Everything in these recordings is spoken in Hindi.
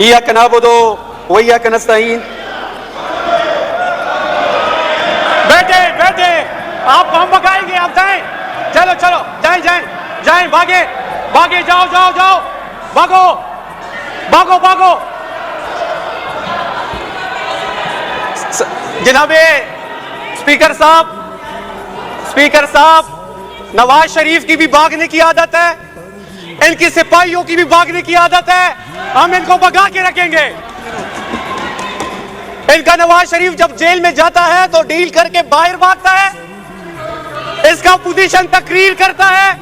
इय्याका नअबुदु व इय्याका नस्तईन। बैठे बैठे, आपको हम भगाएंगे, आप जाएं, चलो चलो, जाएं जाएं जाएं, भागे भागे, जाओ जाओ जाओ, भागो भागो भागो। जनाबे स्पीकर साहब, नवाज शरीफ की भी भागने की आदत है, इनकी सिपाहियों की भी भागने की आदत है, हम इनको भगा के रखेंगे। इनका नवाज शरीफ जब जेल में जाता है तो डील करके बाहर भागता है, इसका अपोजिशन तकरीर करता है,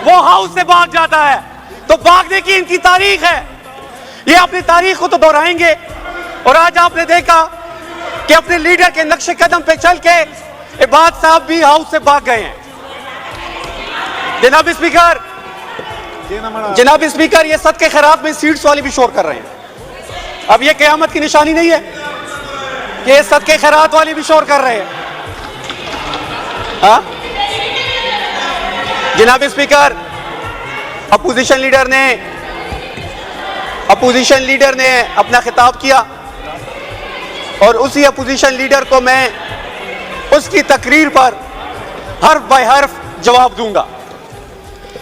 वो हाउस से भाग जाता है। तो भागने की इनकी तारीख है, ये अपनी तारीख को तो दोहराएंगे। और आज आपने देखा कि अपने लीडर के नक्शे कदम पे चल के इबाद साहब भी हाउस से भाग गए हैं। जनाब स्पीकर, ये सदके खैरात में सीट्स वाली भी शोर कर रहे हैं। अब ये क़यामत की निशानी नहीं है कि ये सदके खैरात वाली भी शोर कर रहे हैं। हाँ जनाब स्पीकर, अपोजिशन लीडर ने अपना खिताब किया और उसी अपोजिशन लीडर को मैं उसकी तकरीर पर हर्फ बाय हर्फ जवाब दूंगा।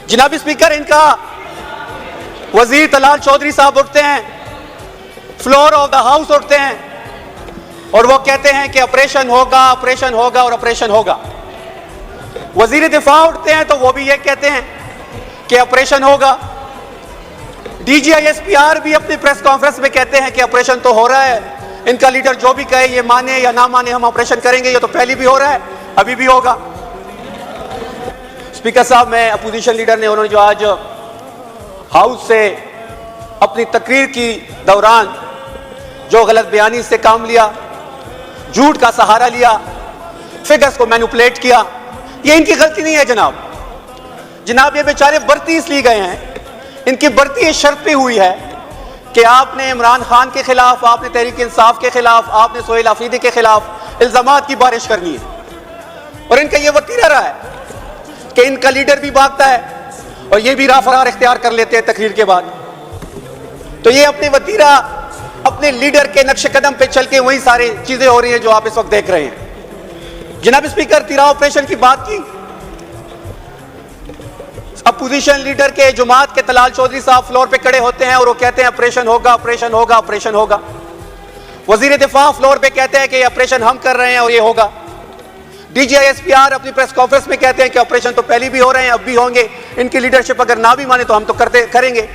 जनाब स्पीकर, इनका वजीर तलाल चौधरी साहब उठते हैं, फ्लोर ऑफ द हाउस उठते हैं और वो कहते हैं कि ऑपरेशन होगा, ऑपरेशन होगा और ऑपरेशन होगा। वजीर दिफा उठते हैं तो वो भी ये कहते हैं कि ऑपरेशन होगा। DGISPR भी अपनी प्रेस कॉन्फ्रेंस में कहते हैं कि ऑपरेशन तो हो रहा है, इनका लीडर जो भी कहे, ये माने या ना माने, हम ऑपरेशन करेंगे। ये तो पहले भी हो रहा है, अभी भी होगा। स्पीकर साहब, मैं अपोजिशन लीडर ने, उन्होंने जो आज हाउस से अपनी तकरीर की दौरान जो गलत बयानी से काम लिया, झूठ का सहारा लिया, फिगर्स को मैनिपुलेट किया, ये इनकी गलती नहीं है जनाब। ये बेचारे बरती इसलिए गए हैं, इनकी बरती इस शर्त पे हुई है कि आपने इमरान खान के खिलाफ, आपने तहरीक इंसाफ के खिलाफ, आपने सोहेल आफरीदी के खिलाफ इल्जामात की बारिश करनी है। और इनका ये वतीरा रहा है कि इनका लीडर भी भागता है और ये भी राफरार इख्तियार कर लेते हैं तकरीर के बाद। तो ये अपने वतीरा, अपने लीडर के नक्शे कदम पे चल के वही सारी चीजें हो रही हैं जो आप इस वक्त देख रहे हैं। जनाब स्पीकर, तिरा ऑपरेशन की बात की, अपोजिशन लीडर के जुमात के तलाल चौधरी साहब फ्लोर पे खड़े होते हैं और वो कहते हैं ऑपरेशन होगा, ऑपरेशन होगा, ऑपरेशन होगा। वजीर दिफा फ्लोर पे कहते हैं कि ऑपरेशन हम कर रहे हैं और ये होगा। DGISPR अपनी प्रेस कॉन्फ्रेंस में कहते हैं कि ऑपरेशन तो पहले भी हो रहे हैं, अब भी होंगे। इनकी लीडरशिप अगर ना भी माने तो हम तो करेंगे।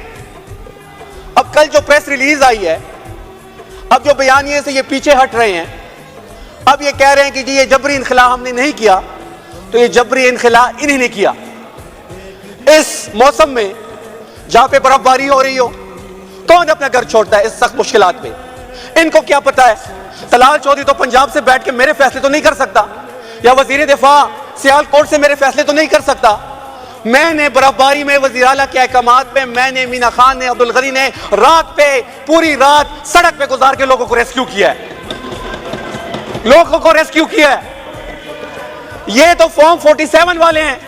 अब कल जो प्रेस रिलीज आई है, अब जो बयानिए से ये पीछे हट रहे हैं, अब ये कह रहे हैं कि जी ये जबरी इनखला हमने नहीं किया, तो ये जबरी इनखला इन्हीं ने किया। इस मौसम में जहां पे बर्फबारी हो रही हो, कौन अपना घर छोड़ता है इस सख्त मुश्किलात में? इनको क्या पता है? तलाल चौधरी तो पंजाब से बैठ के मेरे फैसले तो नहीं कर सकता, या वजीर दिफा सियालकोट से मेरे फैसले तो नहीं कर सकता। मैंने बर्फबारी में, वजीर आला के अहकामात में, मैंने, मीना खान ने, अब्दुल गनी ने रात पे, पूरी रात सड़क पे गुजार के लोगों को रेस्क्यू किया है, लोगों को रेस्क्यू किया है। ये तो फॉर्म 47 वाले हैं,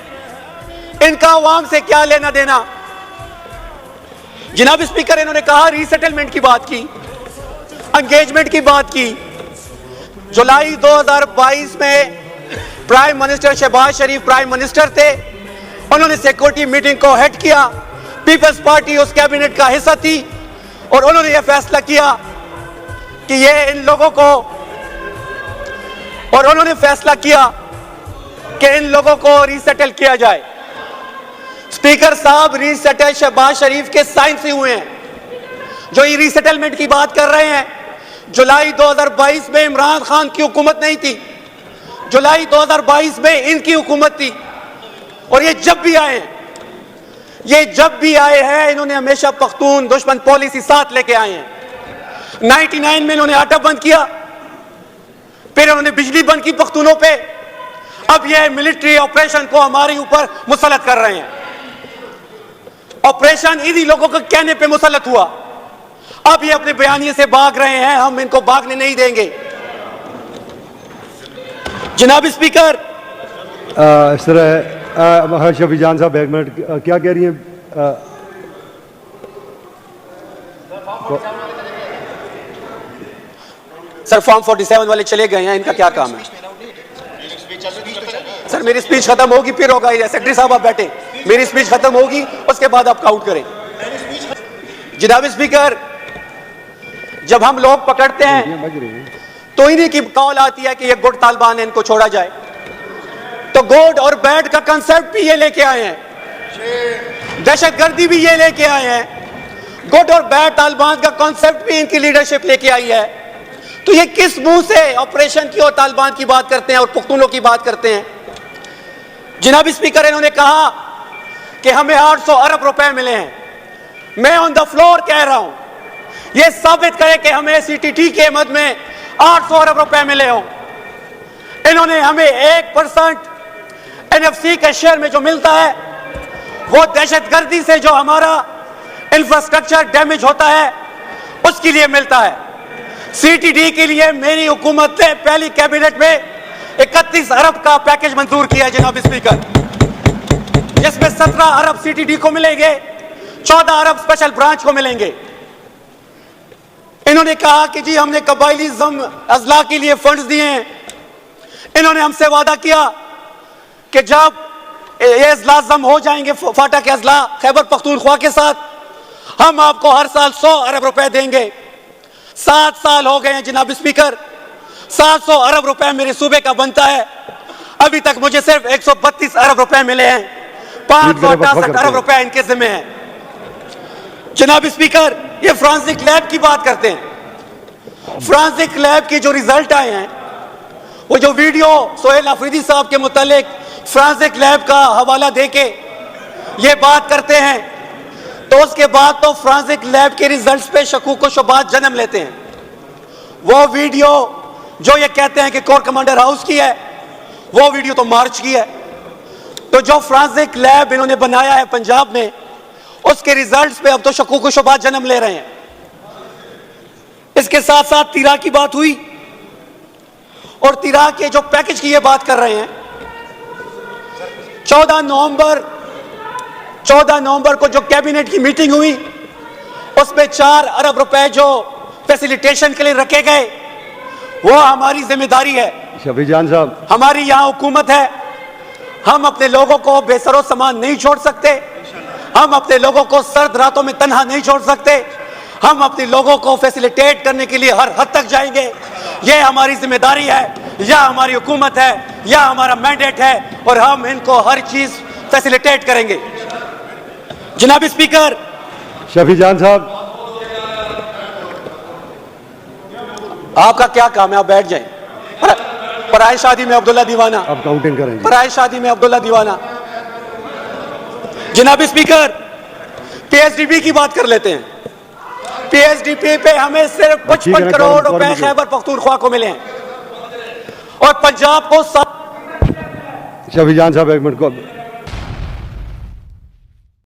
इनका अवाम से क्या लेना देना। जनाब स्पीकर, इन्होंने कहा रीसेटलमेंट की बात की, एंगेजमेंट की बात की। जुलाई 2022 में प्राइम मिनिस्टर शहबाज शरीफ प्राइम मिनिस्टर थे, उन्होंने सिक्योरिटी मीटिंग को हेड किया, पीपल्स पार्टी उस कैबिनेट का हिस्सा थी और उन्होंने यह फैसला किया कि ये इन लोगों को, और उन्होंने फैसला किया कि इन लोगों को रीसेटल किया जाए। स्पीकर साहब, रीसेटल शहबाज शरीफ के साइन से हुए हैं। जो ये रीसेटलमेंट की बात कर रहे हैं, जुलाई 2022 में इमरान खान की हुकूमत नहीं थी, जुलाई 2022 में इनकी हुकूमत थी। और ये जब भी आए हैं, इन्होंने हमेशा पख्तून दुश्मन पॉलिसी साथ लेके आए हैं। 99 में इन्होंने आटा बंद किया, फिर उन्होंने बिजली बंद की पख्तूनों पे, अब यह मिलिट्री ऑपरेशन को हमारे ऊपर मुसल्लत कर रहे हैं। ऑपरेशन इन्हीं लोगों के कहने पे मुसल्लत हुआ, अब ये अपने बयानिए से भाग रहे हैं, हम इनको भागने नहीं देंगे। जनाब स्पीकर, इस तरह शफी जान साहब, एक मिनट, क्या कह रही हैं? सर फॉर्म 47 वाले चले गए हैं, इनका क्या काम है? सर मेरी स्पीच खत्म होगी फिर होगा। सेक्रेटरी साहब आप बैठे, मेरी स्पीच खत्म होगी उसके बाद आप काउंट करें। जनाब स्पीकर, जब हम लोग पकड़ते हैं तो इन्हीं की कॉल आती है कि ये गुड तालिबान है, इनको छोड़ा जाए। तो गुड और बैड का कंसेप्ट भी ये लेके आए हैं, दहशतगर्दी भी ये लेके आए हैं, गुड और बैड तालिबान का कंसेप्ट भी इनकी लीडरशिप लेके आई है। तो ये किस मुंह से ऑपरेशन की और तालिबान की बात करते हैं और पुख्तूनों की बात करते हैं? जनाब स्पीकर, इन्होंने कहा कि हमें 800 अरब रुपए मिले हैं। मैं ऑन द फ्लोर कह रहा हूं, यह साबित करे कि हमें सीटीटी के मद में 800 अरब रुपए मिले हों। इन्होंने हमें 1% एनएफसी के शेयर में जो मिलता है वो दहशतगर्दी से जो हमारा इंफ्रास्ट्रक्चर डैमेज होता है उसके लिए मिलता है। सीटीडी के लिए मेरी हुकूमत ने पहली कैबिनेट में 31 अरब का पैकेज मंजूर किया जनाब स्पीकर, जिसमें 17 अरब सीटीडी को मिलेंगे, 14 अरब स्पेशल ब्रांच को मिलेंगे। इन्होंने कहा कि जी हमने कबायली अजला के लिए फंड्स दिए हैं। इन्होंने हमसे वादा किया कि जब ये अजला जम हो जाएंगे, फाटा के अजला खैबर पख्तूनख्वा के साथ, हम आपको हर साल 100 अरब रुपए देंगे। 7 साल हो गए हैं जनाब स्पीकर, 700 अरब रुपए मेरे सूबे का बनता है, अभी तक मुझे सिर्फ 132 अरब रुपए मिले हैं। 568 अरब रुपए इनके जिम्मे हैं। जनाब स्पीकर, ये फ्रांसिक लैब की बात करते हैं। फ्रांसिक लैब के जो रिजल्ट आए हैं, वो जो वीडियो सोहेल अफरीदी साहब के मुतालिक फ्रांसिक लैब का हवाला देके ये बात करते हैं, तो उसके बाद तो फ्रांसिक लैब के रिजल्ट्स पे शकूक व शुबात जन्म लेते हैं। वो वीडियो जो ये कहते हैं कि कोर कमांडर हाउस की है, वो वीडियो तो मार्च की है। तो जो फ्रांसिक लैब इन्होंने बनाया है पंजाब में, उसके रिजल्ट्स पे अब तो शकूक व शुबात जन्म ले रहे हैं। इसके साथ साथ तिरा की बात हुई, और तिरा के जो पैकेज की ये बात कर रहे हैं, 14 नवंबर को जो कैबिनेट की मीटिंग हुई, उसमें 4 अरब रुपए जो फैसिलिटेशन के लिए रखे गए, वो हमारी जिम्मेदारी है। शफी जान साहब, हमारी यहां हुकूमत है, हम अपने लोगों को बेसरो सामान नहीं छोड़ सकते, हम अपने लोगों को सर्द रातों में तन्हा नहीं छोड़ सकते, हम अपने लोगों को फैसिलिटेट करने के लिए हर हद तक जाएंगे। यह हमारी जिम्मेदारी है, यह हमारी हुकूमत है, यह हमारा मैंडेट है, और हम इनको हर चीज फैसिलिटेट करेंगे। जनाब स्पीकर, शफी जान साहब, आपका क्या काम है? आप बैठ जाएं। पराई शादी में अब्दुल्ला दीवाना, आप काउंटिंग करेंगे। पराई शादी में अब्दुल्ला दीवाना। जनाब स्पीकर, पीएसडीपी की बात कर लेते हैं। पीएसडीपी पे हमें सिर्फ 55 करोड़ रुपए खैबर पख्तूनख्वा को मिले हैं, और पंजाब को शफी जान साहब एक मिनट को